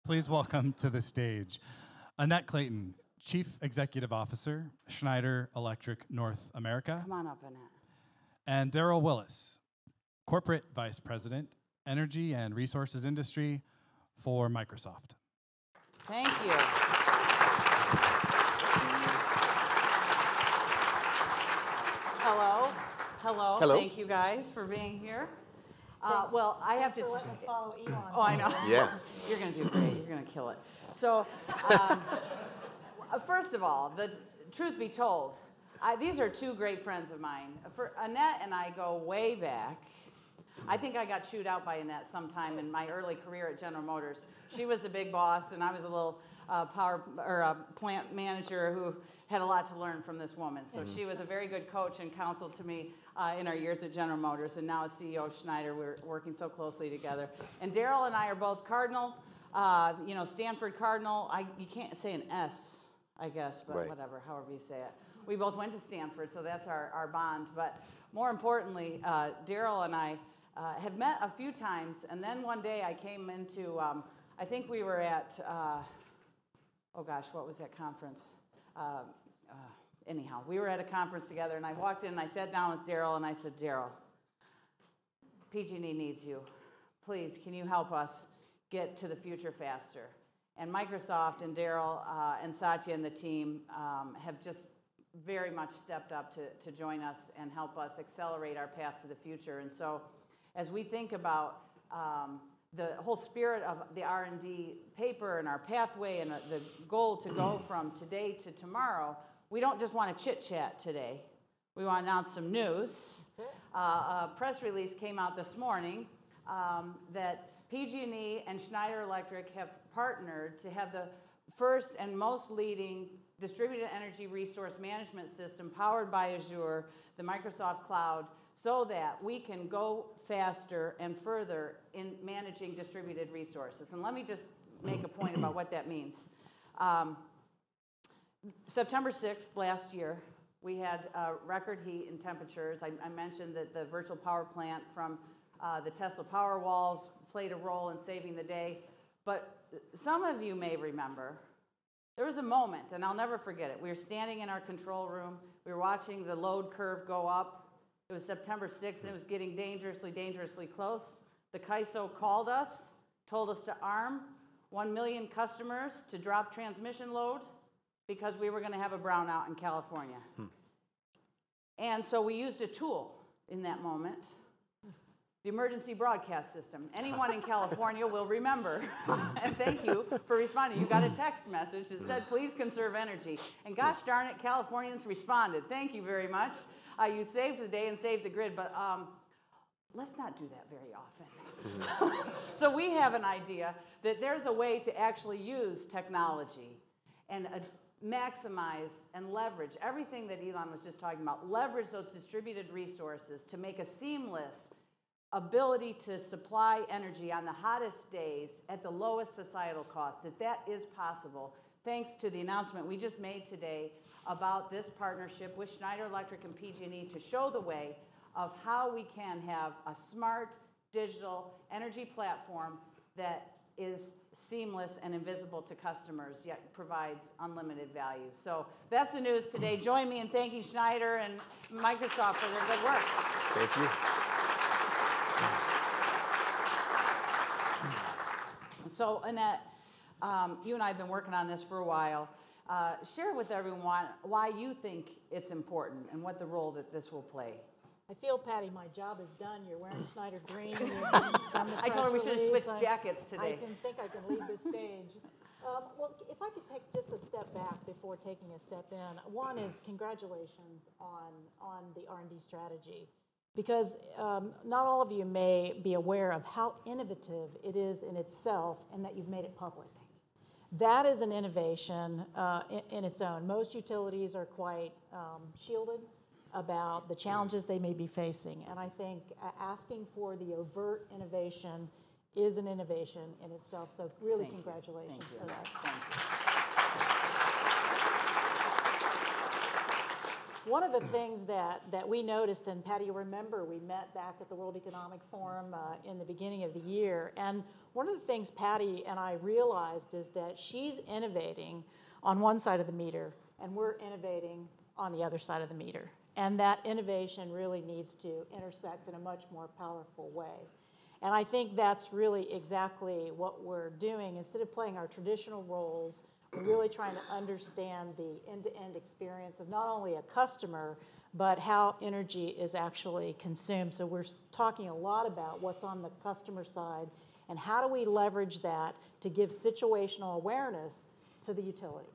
Please welcome to the stage Annette Clayton, Chief Executive Officer, Schneider Electric North America. Come on up, Annette. And Darryl Willis, Corporate Vice President, Energy and Resources Industry for Microsoft. Thank you. Hello. Hello. Hello. Thank you guys for being here. Well, I have to let us follow Elon. Oh, I know. Yeah. You're going to do great. You're going to kill it. So, first of all, the truth be told, these are two great friends of mine. Annette and I go way back. I think I got chewed out by Annette sometime in my early career at General Motors. She was the big boss, and I was a little plant manager who had a lot to learn from this woman. So she was a very good coach and counsel to me in our years at General Motors, and now as CEO of Schneider, we're working so closely together. And Darryl and I are both Cardinal, Stanford Cardinal. You can't say an S, I guess, but right. Whatever, however you say it. We both went to Stanford, so that's our bond. But more importantly, Darryl and I have met a few times, and then one day I came into, I think we were at, oh gosh, what was that conference? Anyhow, we were at a conference together, and I walked in and I sat down with Darryl, and I said, Darryl, PG&E needs you. Please, can you help us get to the future faster? And Microsoft and Darryl and Satya and the team have just very much stepped up to join us and help us accelerate our path to the future. And so as we think about the whole spirit of the R&D paper and our pathway and the goal to go from today to tomorrow, we don't just want to chit-chat today. We want to announce some news. A press release came out this morning that PG&E and Schneider Electric have partnered to have the first and most leading distributed energy resource management system powered by Azure, the Microsoft Cloud, so that we can go faster and further in managing distributed resources. And let me just make a point about what that means. September 6th last year, we had record heat and temperatures. I mentioned that the virtual power plant from the Tesla Powerwalls played a role in saving the day. But some of you may remember, there was a moment, and I'll never forget it. We were standing in our control room. We were watching the load curve go up. It was September 6th, and it was getting dangerously, dangerously close. The CAISO called us, told us to arm 1 million customers to drop transmission load because we were going to have a brownout in California. And so we used a tool in that moment, the emergency broadcast system. Anyone in California will remember. And thank you for responding. You got a text message that said, please conserve energy. And gosh darn it, Californians responded. Thank you very much. You saved the day and saved the grid, but let's not do that very often. So we have an idea that there's a way to actually use technology and maximize and leverage everything that Elon was just talking about, leverage those distributed resources to make a seamless ability to supply energy on the hottest days at the lowest societal cost. That is possible thanks to the announcement we just made today about this partnership with Schneider Electric and PG&E to show the way of how we can have a smart digital energy platform that is seamless and invisible to customers, yet provides unlimited value. So that's the news today. Join me in thanking Schneider and Microsoft for their good work. Thank you. So Annette, you and I have been working on this for a while. Share with everyone why you think it's important and what the role that this will play. I feel, Patti, my job is done. You're wearing Schneider green. I told her we should have switched jackets today. I can leave this stage. Well, if I could take just a step back before taking a step in. One is congratulations on the R&D strategy. Because not all of you may be aware of how innovative it is in itself and that you've made it public. That is an innovation in its own. Most utilities are quite shielded about the challenges they may be facing. And I think asking for the overt innovation is an innovation in itself. So really congratulations for that. Thank you. one of the things that we noticed, and Patti, you remember, we met back at the World Economic Forum in the beginning of the year, and one of the things Patti and I realized is that she's innovating on one side of the meter, and we're innovating on the other side of the meter. And that innovation really needs to intersect in a much more powerful way. And I think that's really exactly what we're doing. Instead of playing our traditional roles, we're really trying to understand the end-to-end experience of not only a customer, but how energy is actually consumed. So we're talking a lot about what's on the customer side and how do we leverage that to give situational awareness to the utility.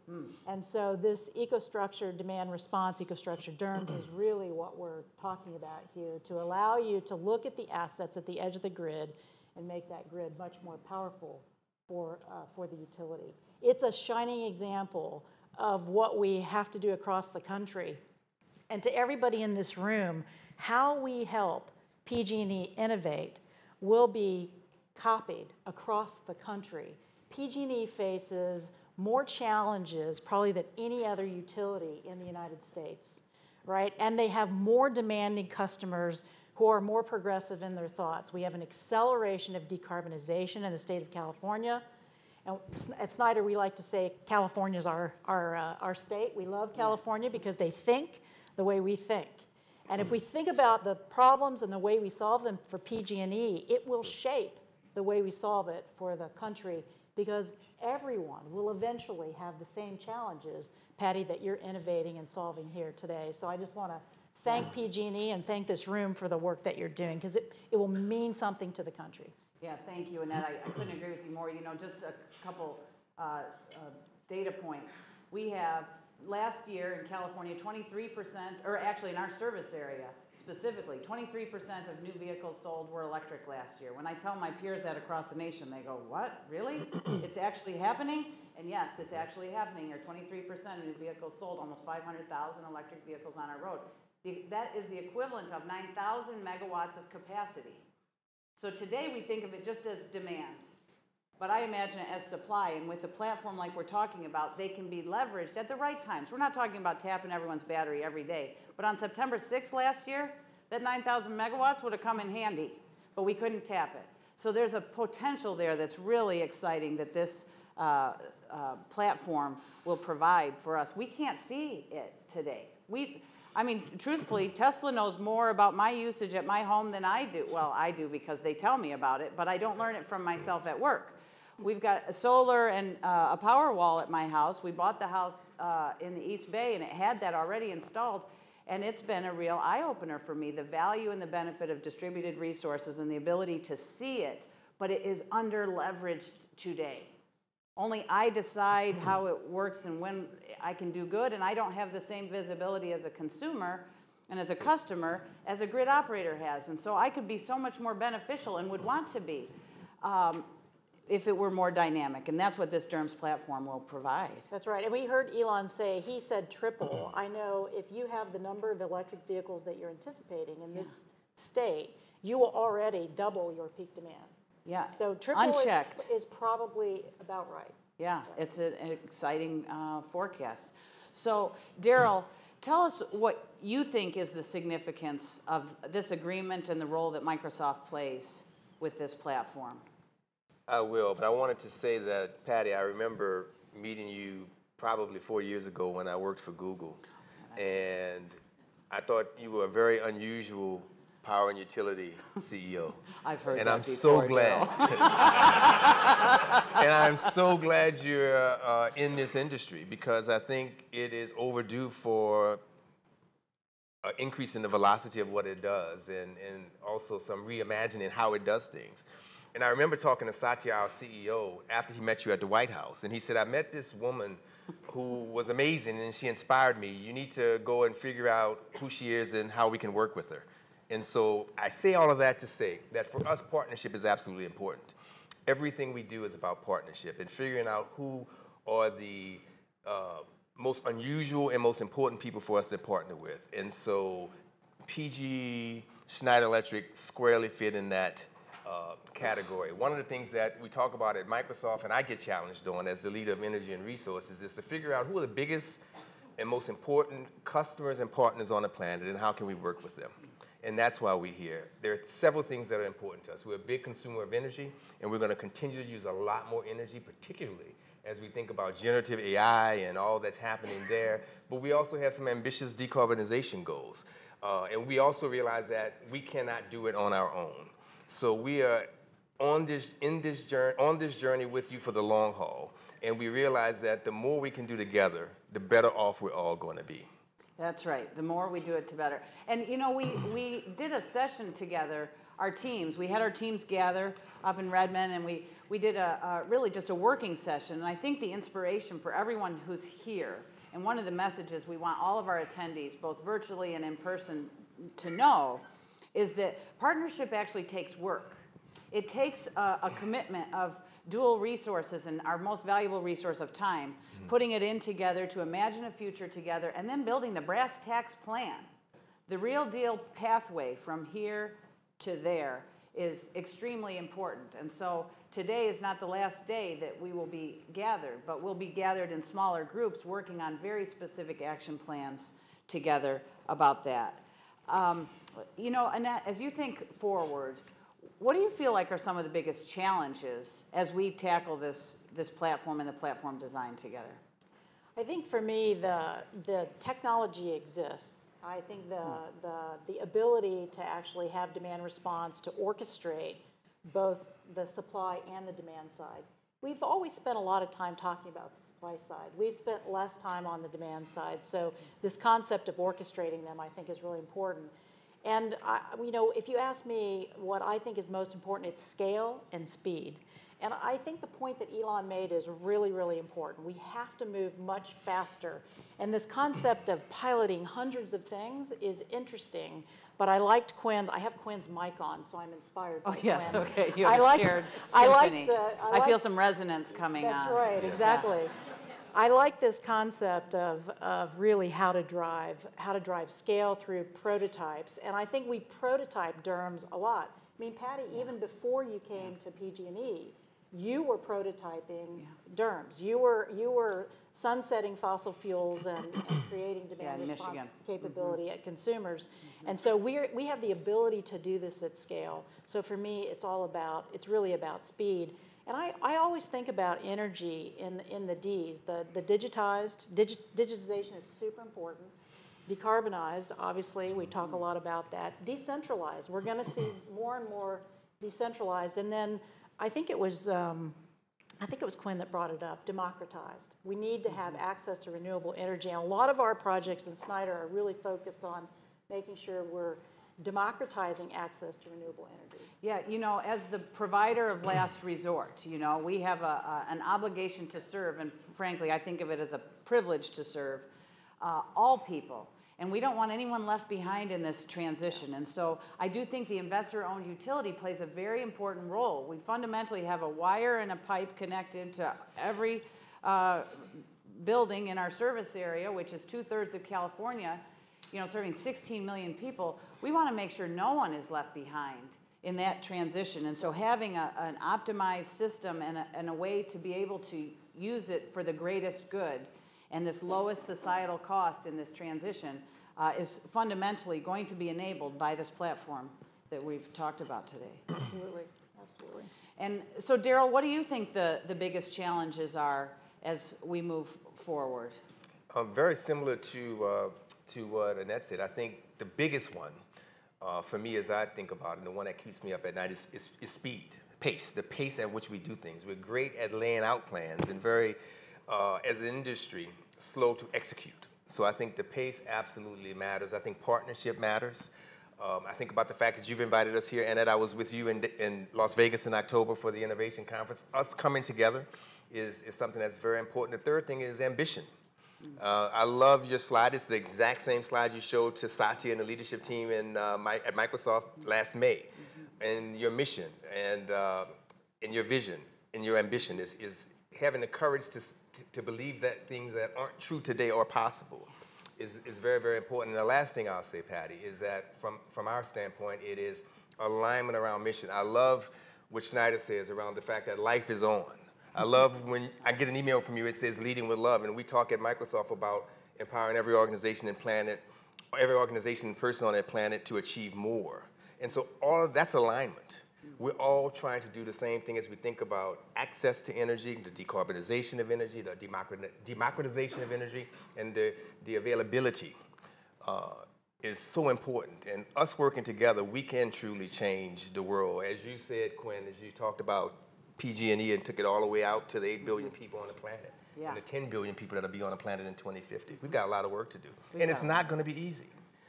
And so this EcoStruxure demand response, EcoStruxure DERMS, is really what we're talking about here, to allow you to look at the assets at the edge of the grid and make that grid much more powerful for the utility. It's a shining example of what we have to do across the country. And to everybody in this room, how we help PG&E innovate will be copied across the country. PG&E faces more challenges probably than any other utility in the United States, right? And they have more demanding customers who are more progressive in their thoughts. We have an acceleration of decarbonization in the state of California. And at Schneider, we like to say California's our state. We love California because they think the way we think. And if we think about the problems and the way we solve them for PG&E, it will shape the way we solve it for the country, because everyone will eventually have the same challenges, Patti, that you're innovating and solving here today. So I just want to thank PG&E and thank this room for the work that you're doing, because it will mean something to the country. Yeah, thank you, Annette. I couldn't agree with you more. You know, just a couple data points. We have, last year in California, 23%, or actually in our service area specifically, 23% of new vehicles sold were electric last year. When I tell my peers that across the nation, they go, what, really? It's actually happening? And yes, it's actually happening here. 23% of new vehicles sold, almost 500,000 electric vehicles on our road. That is the equivalent of 9,000 megawatts of capacity. So today we think of it just as demand, but I imagine it as supply, and with a platform like we're talking about, they can be leveraged at the right times. We're not talking about tapping everyone's battery every day, but on September 6th last year, that 9,000 megawatts would have come in handy, but we couldn't tap it. So there's a potential there that's really exciting that this platform will provide for us. We can't see it today. I mean, truthfully, Tesla knows more about my usage at my home than I do. Well, I do because they tell me about it, but I don't learn it from myself at work. We've got a solar and a power wall at my house. We bought the house in the East Bay, and it had that already installed, and it's been a real eye-opener for me, the value and the benefit of distributed resources and the ability to see it, but it is under-leveraged today. Only I decide how it works and when I can do good, and I don't have the same visibility as a consumer and as a customer as a grid operator has. And so I could be so much more beneficial and would want to be if it were more dynamic. And that's what this DERMS platform will provide. That's right. And we heard Elon say, he said triple. I know if you have the number of electric vehicles that you're anticipating in this state, you will already double your peak demand. Yeah, so triple unchecked is probably about right. Yeah, it's an exciting forecast. So, Darryl, tell us what you think is the significance of this agreement and the role that Microsoft plays with this platform. I will, but I wanted to say that, Patti, I remember meeting you probably 4 years ago when I worked for Google, and I thought you were a very unusual power and utility CEO. I've heard and that I'm before, so glad. And I'm so glad you're in this industry, because I think it is overdue for an increase in the velocity of what it does, and also some reimagining how it does things. And I remember talking to Satya, our CEO, after he met you at the White House, and he said, I met this woman who was amazing, and she inspired me. You need to go and figure out who she is and how we can work with her. And so I say all of that to say that for us, partnership is absolutely important. Everything we do is about partnership and figuring out who are the most unusual and most important people for us to partner with. And so PG, Schneider Electric squarely fit in that category. One of the things that we talk about at Microsoft, and I get challenged on as the leader of energy and resources, is to figure out who are the biggest and most important customers and partners on the planet, and how can we work with them? And that's why we're here. There are several things that are important to us. We're a big consumer of energy, and we're going to continue to use a lot more energy, particularly as we think about generative AI and all that's happening there. But we also have some ambitious decarbonization goals. And we also realize that we cannot do it on our own. So we are on this journey with you for the long haul. And we realize that the more we can do together, the better off we're all going to be. That's right. The more we do it, the better. And you know, we did a session together, our teams. We had our teams gather up in Redmond, and we did really just a working session. And I think the inspiration for everyone who's here, and one of the messages we want all of our attendees, both virtually and in person, to know, is that partnership actually takes work. It takes a commitment of dual resources and our most valuable resource of time, putting it in together to imagine a future together, and then building the brass tacks plan. The real deal pathway from here to there is extremely important. And so today is not the last day that we will be gathered, but we'll be gathered in smaller groups working on very specific action plans together about that. You know, Annette, as you think forward, what do you feel like are some of the biggest challenges as we tackle this platform and the platform design together? I think for me, the technology exists. I think the ability to actually have demand response, to orchestrate both the supply and the demand side. We've always spent a lot of time talking about the supply side. We've spent less time on the demand side. So this concept of orchestrating them, I think, is really important. And you know, if you ask me what I think is most important, it's scale and speed. And I think the point that Elon made is really, really important. We have to move much faster. And this concept of piloting hundreds of things is interesting. But I liked Quinn. I have Quinn's mic on, so I'm inspired by Quinn. Oh, yes, okay. You have a shared symphony. I feel some resonance coming on. That's right, exactly. Yeah. I like this concept of really how to drive scale through prototypes. And I think we prototype DERMS a lot. I mean, Patti, even before you came to PG&E, you were prototyping DERMS. You were sunsetting fossil fuels and creating demand response capability at consumers. And so we have the ability to do this at scale. So for me, it's really about speed. And I always think about energy in the Ds. The digitization is super important. Decarbonized, obviously, we talk a lot about that. Decentralized, we're going to see more and more decentralized. And then I think it was Quinn that brought it up, democratized. We need to have access to renewable energy. And a lot of our projects in Schneider are really focused on making sure we're democratizing access to renewable energy. Yeah, you know, as the provider of last resort, you know, we have an obligation to serve, and frankly, I think of it as a privilege to serve all people. And we don't want anyone left behind in this transition. And so I do think the investor-owned utility plays a very important role. We fundamentally have a wire and a pipe connected to every building in our service area, which is 2/3 of California, you know, serving 16 million people. We want to make sure no one is left behind in that transition. And so having an optimized system and a way to be able to use it for the greatest good and this lowest societal cost in this transition is fundamentally going to be enabled by this platform that we've talked about today. Absolutely, absolutely. And so, Darryl, what do you think the biggest challenges are as we move forward? Very similar to what Annette said. I think the biggest one for me as I think about it, and the one that keeps me up at night is speed, pace, the pace at which we do things. We're great at laying out plans and very, as an industry, slow to execute. So I think the pace absolutely matters. I think partnership matters. I think about the fact that you've invited us here, Annette. I was with you in Las Vegas in October for the Innovation Conference. Us coming together is something that's very important. The third thing is ambition. I love your slide. It's the exact same slide you showed to Satya and the leadership team at Microsoft last May. And your mission and your vision and your ambition is having the courage to believe that things that aren't true today are possible is very, very important. And the last thing I'll say, Patti, is that from our standpoint, it is alignment around mission. I love what Schneider says around the fact that life is on. I love when I get an email from you, it says leading with love, and we talk at Microsoft about empowering every organization and planet, every organization and person on that planet to achieve more. And so all of that's alignment. We're all trying to do the same thing as we think about access to energy, the decarbonization of energy, the democratization of energy, and the availability is so important. And us working together, we can truly change the world. As you said, Quinn, as you talked about PG&E and took it all the way out to the 8 billion people on the planet, and the 10 billion people that'll be on the planet in 2050. We've got a lot of work to do. And it's not going to be easy,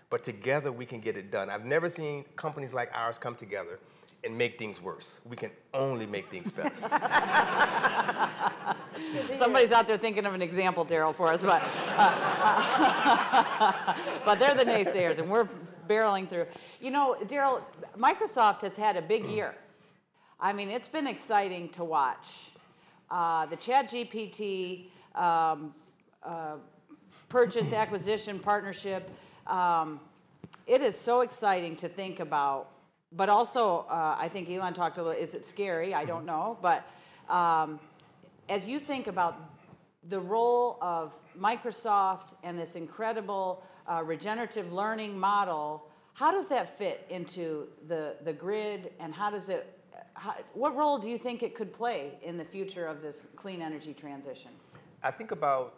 but together we can get it done. I've never seen companies like ours come together and make things worse. We can only make things better. Somebody's out there thinking of an example, Darryl, for us, but but they're the naysayers, and we're barreling through. You know, Darryl, Microsoft has had a big year. I mean, it's been exciting to watch. The ChatGPT purchase, acquisition, partnership, it is so exciting to think about. But also, I think Elon talked a little, is it scary? I don't know. But as you think about the role of Microsoft and this incredible regenerative learning model, how does that fit into the grid, and how does it, what role do you think it could play in the future of this clean energy transition? I think about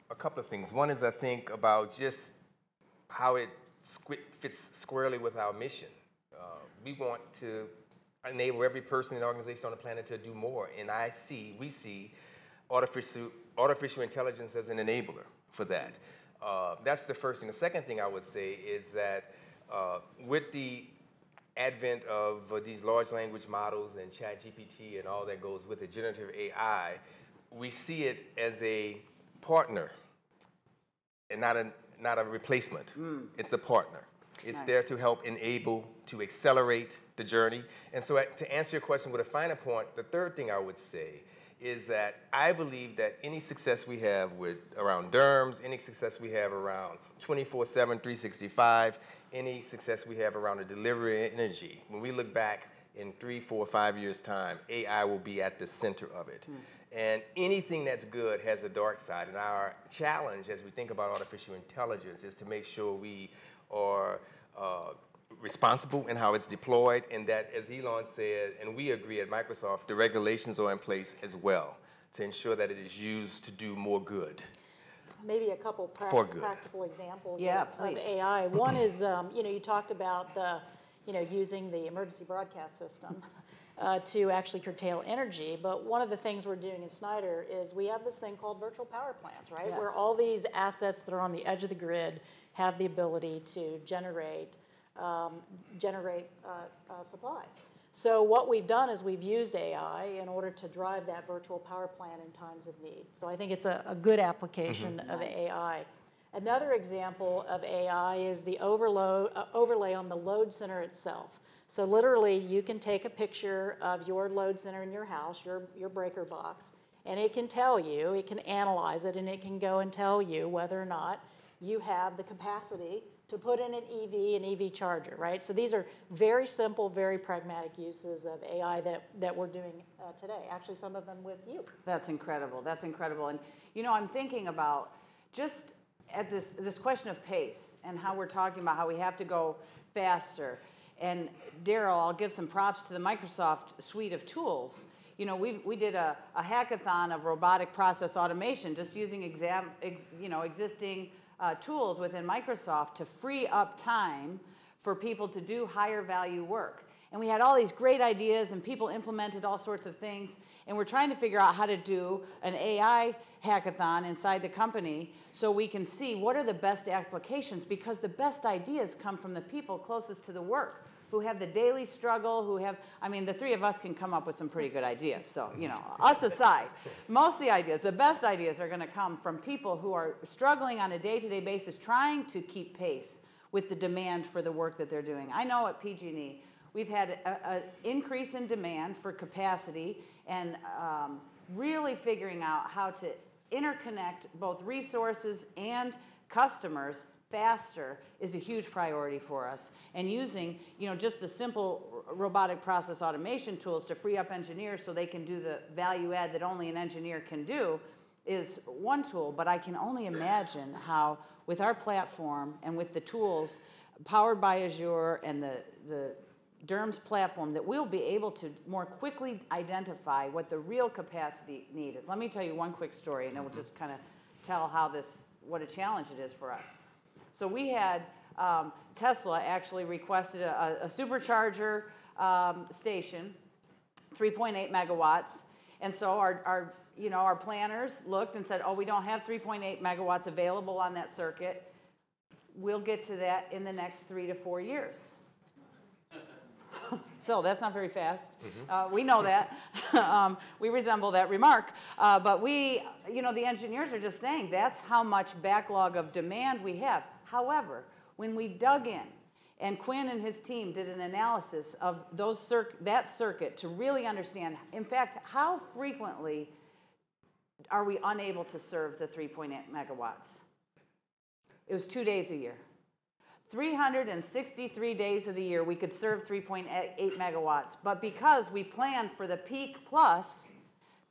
a couple of things. One is I think about just how it fits squarely with our mission. We want to enable every person and organization on the planet to do more, and we see artificial intelligence as an enabler for that. That's the first thing. The second thing I would say is that with the advent of these large language models and ChatGPT and all that goes with it, generative AI, we see it as a partner and not a replacement. It's a partner. It's there to help enable, to accelerate the journey. And so to answer your question with a finer point, the third thing I would say is that I believe that any success we have around DERMS, any success we have around 24/7, 365, any success we have around the delivery of energy, when we look back in 3, 4, 5 years' time, AI will be at the center of it. And anything that's good has a dark side. And our challenge as we think about artificial intelligence is to make sure we are responsible in how it's deployed, and that, as Elon said, and we agree at Microsoft, the regulations are in place as well to ensure that it is used to do more good. Maybe a couple practical examples of AI. One is, you talked about using the emergency broadcast system to actually curtail energy. But one of the things we're doing in Schneider is we have this thing called virtual power plants, right? Where all these assets that are on the edge of the grid have the ability to generate supply. So what we've done is we've used AI in order to drive that virtual power plant in times of need. So I think it's a good application of AI. Another example of AI is the overlay on the load center itself. So literally, you can take a picture of your load center in your house, your breaker box, and it can tell you, it can analyze it, and it can go and tell you whether or not you have the capacity to put in an EV charger, right? So these are very simple, very pragmatic uses of AI that we're doing today. Actually, some of them with you. That's incredible. That's incredible. And I'm thinking about just at this question of pace and how we're talking about how we have to go faster. And Darryl, I'll give some props to the Microsoft suite of tools. We did a hackathon of robotic process automation, just using existing tools within Microsoft to free up time for people to do higher value work. And we had all these great ideas, and people implemented all sorts of things. And we're trying to figure out how to do an AI hackathon inside the company so we can see what are the best applications, because the best ideas come from the people closest to the work, who have the daily struggle, the three of us can come up with some pretty good ideas. So, us aside, most of the ideas, the best ideas are going to come from people who are struggling on a day-to-day basis, trying to keep pace with the demand for the work that they're doing. I know at PG&E, we've had an increase in demand for capacity and really figuring out how to interconnect both resources and customers faster is a huge priority for us. And using, just the simple robotic process automation tools to free up engineers so they can do the value add that only an engineer can do is one tool, but I can only imagine how with our platform and with the tools powered by Azure and the DERMS platform that we'll be able to more quickly identify what the real capacity need is. Let me tell you one quick story, and it will just kind of tell how what a challenge it is for us. So we had Tesla actually requested a supercharger station, 3.8 megawatts, and so our planners looked and said, oh, we don't have 3.8 megawatts available on that circuit. We'll get to that in the next 3 to 4 years. So that's not very fast. We know that. We resemble that remark. But the engineers are just saying that's how much backlog of demand we have. However, when we dug in, and Quinn and his team did an analysis of that circuit to really understand, in fact, how frequently are we unable to serve the 3.8 megawatts? It was 2 days a year. 363 days of the year we could serve 3.8 megawatts, but because we planned for the peak plus,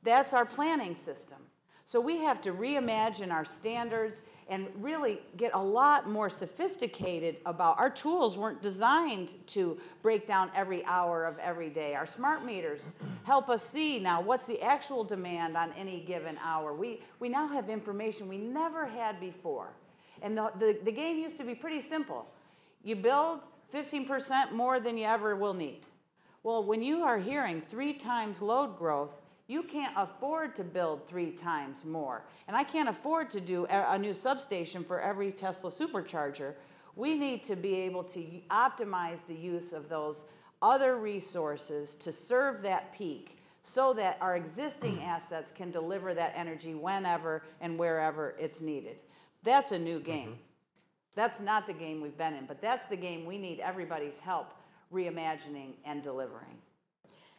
that's our planning system. So we have to reimagine our standards and really get a lot more sophisticated about our tools weren't designed to break down every hour of every day. Our smart meters help us see now what's the actual demand on any given hour. We now have information we never had before. And the game used to be pretty simple. You build 15% more than you ever will need. Well, when you are hearing 3 times load growth, you can't afford to build 3 times more. And I can't afford to do a new substation for every Tesla supercharger. We need to be able to optimize the use of those other resources to serve that peak so that our existing assets can deliver that energy whenever and wherever it's needed. That's a new game. That's not the game we've been in, but that's the game we need everybody's help reimagining and delivering.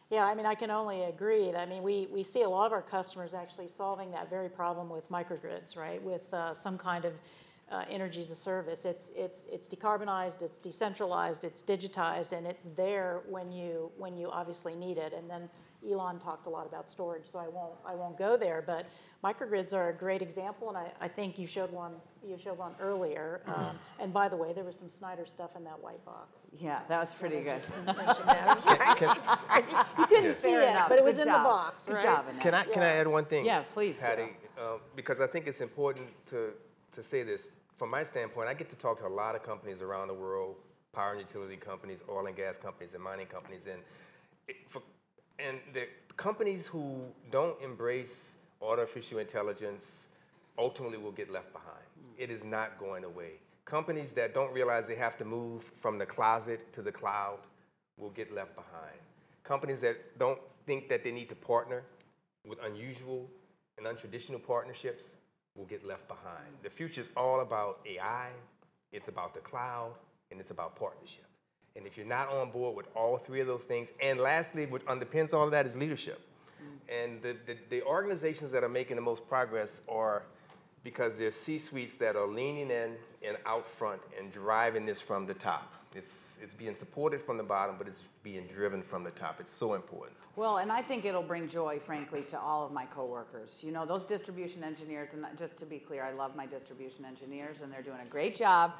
Yeah, I mean, I can only agree. I mean, we see a lot of our customers actually solving that very problem with microgrids, right? With some kind of energy as a service. It's decarbonized, it's decentralized, it's digitized, and it's there when you obviously need it. And then Elon talked a lot about storage, so I won't go there. But microgrids are a great example, and I think you showed one earlier. And by the way, there was some Schneider stuff in that white box. Yeah, that was pretty good. You couldn't see it, but it was in the box. Good right? job, Annette. Can I add one thing? Yeah, please, Patti, because I think it's important to say this. From my standpoint, I get to talk to a lot of companies around the world, power and utility companies, oil and gas companies, and mining companies, and the companies who don't embrace artificial intelligence ultimately will get left behind. It is not going away. Companies that don't realize they have to move from the closet to the cloud will get left behind. Companies that don't think that they need to partner with unusual and untraditional partnerships will get left behind. The future is all about AI, it's about the cloud, and it's about partnership. And if you're not on board with all 3 of those things, and lastly, what underpins all of that is leadership. And the organizations that are making the most progress are because there's C-suites that are leaning in and out front and driving this from the top. It's being supported from the bottom, but it's being driven from the top. It's so important. Well, and I think it'll bring joy, frankly, to all of my coworkers. You know, those distribution engineers, and just to be clear, I love my distribution engineers, and they're doing a great job.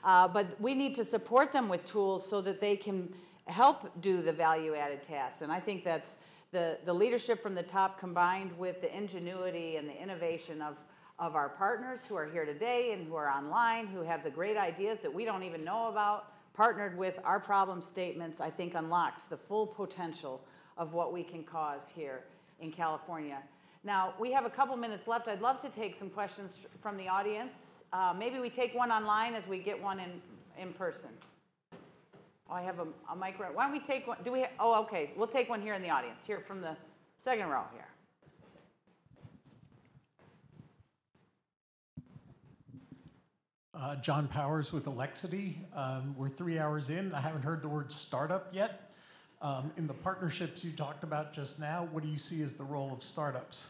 But we need to support them with tools so that they can help do the value-added tasks. And I think that's the leadership from the top combined with the ingenuity and the innovation of our partners who are here today and who are online, who have the great ideas that we don't even know about, partnered with our problem statements, I think unlocks the full potential of what we can cause here in California. Now, we have a couple minutes left. I'd love to take some questions from the audience. Maybe we take one online as we get one in person. Oh, I have a micro. Why don't we take one? Oh, okay. We'll take one here in the audience, here from the second row here. John Powers with Alexity. We're 3 hours in. I haven't heard the word startup yet. In the partnerships you talked about just now, what do you see as the role of startups?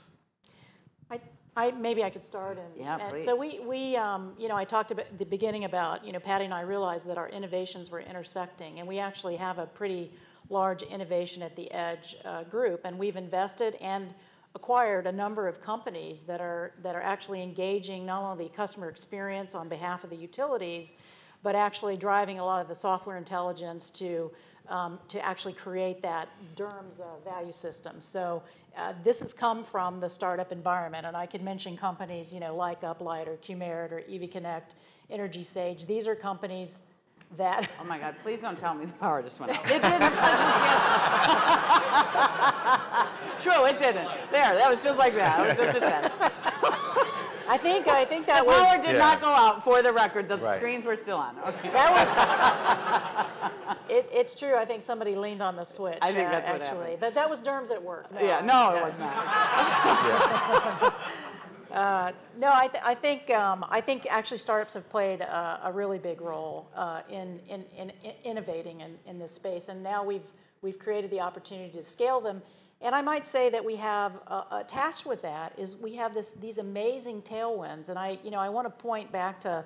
Maybe I could start. Please. So I talked about at the beginning about, Patti and I realized that our innovations were intersecting, and we actually have a pretty large innovation at the edge group, and we've invested and acquired a number of companies that are actually engaging not only the customer experience on behalf of the utilities, but actually driving a lot of the software intelligence to actually create that DERMS value system. So this has come from the startup environment, and I could mention companies, like Uplight or Qmerit or EV Connect, Energy Sage. These are companies that... Oh my God, please don't tell me the power just went out. It didn't. True, it didn't. There, that was just like that. It was just a test. I think that the was... power did not go out, for the record. The Right. screens were still on. Okay. That was... it's true. I think somebody leaned on the switch. I think that's what actually. happened. But that was DERMS at work. Yeah, no, it was not. No, I think actually startups have played a really big role in innovating in this space, and now we've created the opportunity to scale them. And I might say that we have attached with that is we have these amazing tailwinds, and I want to point back to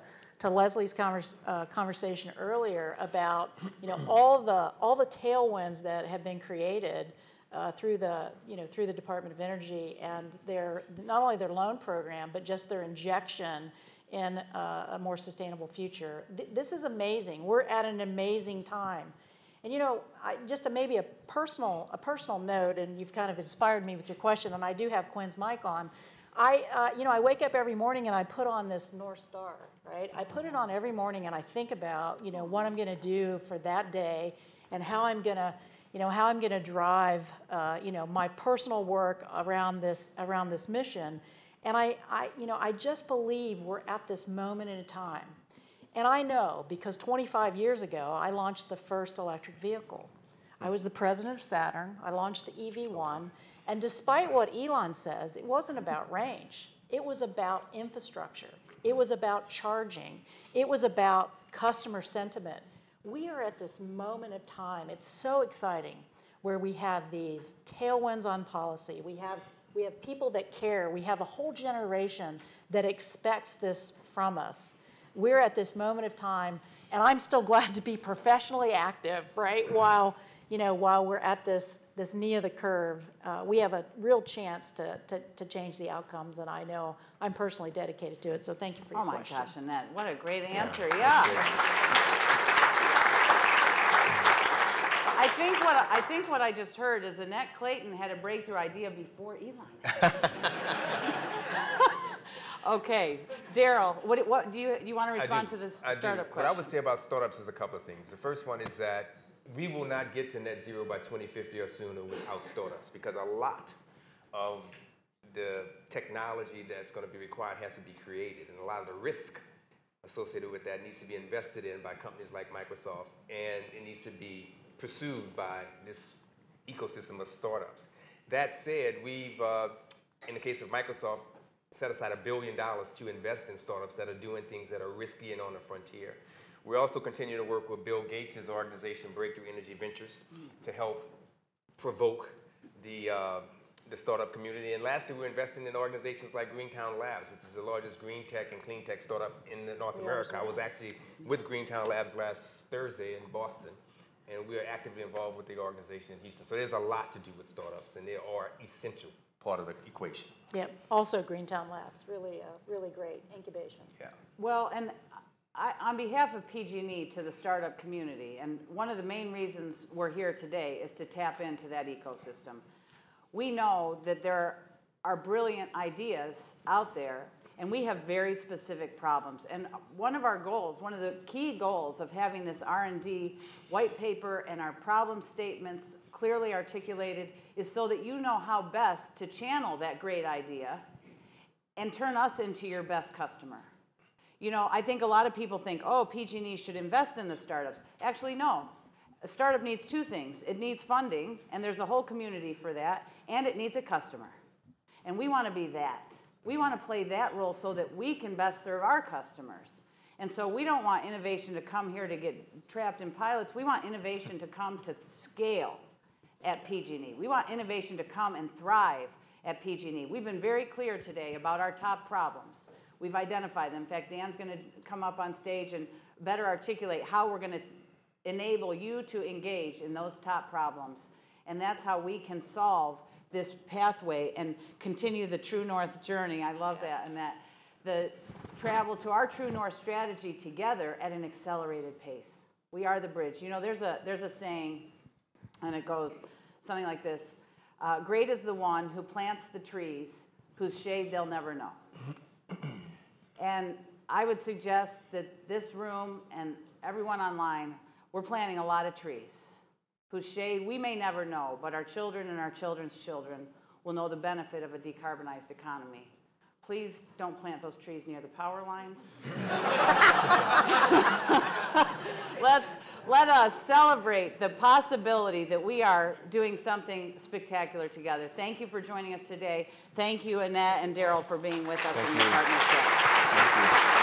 Leslie's conversation earlier about all the tailwinds that have been created through the Department of Energy and not only their loan program, but just their injection in a more sustainable future. This is amazing. We're at an amazing time. And maybe a personal note, and you've kind of inspired me with your question, and I do have Quinn's mic on. I wake up every morning and I put on this North Star, right? I put it on every morning and I think about what I'm going to do for that day and how I'm going to drive my personal work around this mission. And I just believe we're at this moment in time. And I know because 25 years ago, I launched the first electric vehicle. I was the president of Saturn. I launched the EV1. And despite what Elon says, it wasn't about range. It was about infrastructure. It was about charging. It was about customer sentiment. We are at this moment of time. It's so exciting where we have these tailwinds on policy. We have people that care. We have a whole generation that expects this from us. We're at this moment of time, and I'm still glad to be professionally active, right? While we're at this knee of the curve, we have a real chance to change the outcomes, and I know I'm personally dedicated to it. So thank you for your question. Oh my gosh, Annette, what a great answer! Yeah. I think what I just heard is Annette Clayton had a breakthrough idea before Elon. Okay, Darryl, what do you want to respond to this startup question? What I would say about startups is a couple of things. The first one is that we will not get to net zero by 2050 or sooner without startups, because a lot of the technology that's going to be required has to be created, and a lot of the risk associated with that needs to be invested in by companies like Microsoft, and it needs to be pursued by this ecosystem of startups. That said, we've, in the case of Microsoft, set aside $1 billion to invest in startups that are doing things that are risky and on the frontier. We also continue to work with Bill Gates' organization, Breakthrough Energy Ventures, to help provoke the startup community. And lastly, we're investing in organizations like Greentown Labs, which is the largest green tech and clean tech startup in North America. I was actually with Greentown Labs last Thursday in Boston, and we are actively involved with the organization in Houston. So there's a lot to do with startups, and they are essential part of the equation. Yep. Also Greentown Labs, really great incubation. Yeah. Well, and on behalf of PG&E to the startup community, and one of the main reasons we're here today is to tap into that ecosystem. We know that there are brilliant ideas out there, and we have very specific problems. And one of our goals, one of the key goals of having this R&D white paper and our problem statements clearly articulated is so that you know how best to channel that great idea and turn us into your best customer. I think a lot of people think, oh, PG&E should invest in the startups. Actually, no. A startup needs two things. It needs funding, and there's a whole community for that, and it needs a customer. And we want to be that. We want to play that role so that we can best serve our customers. And so we don't want innovation to come here to get trapped in pilots. We want innovation to come to scale at PG&E. We want innovation to come and thrive at PG&E. We've been very clear today about our top problems. We've identified them. In fact, Dan's going to come up on stage and better articulate how we're going to enable you to engage in those top problems. And that's how we can solve this pathway and continue the True North journey. I love that, Annette. The travel to our True North strategy together at an accelerated pace. We are the bridge. You know, there's a saying, and it goes something like this. Great is the one who plants the trees whose shade they'll never know. And I would suggest that this room and everyone online, we're planting a lot of trees whose shade we may never know, but our children and our children's children will know the benefit of a decarbonized economy. Please don't plant those trees near the power lines. Let us celebrate the possibility that we are doing something spectacular together. Thank you for joining us today. Thank you, Annette and Darryl, for being with us in the partnership. Thank you.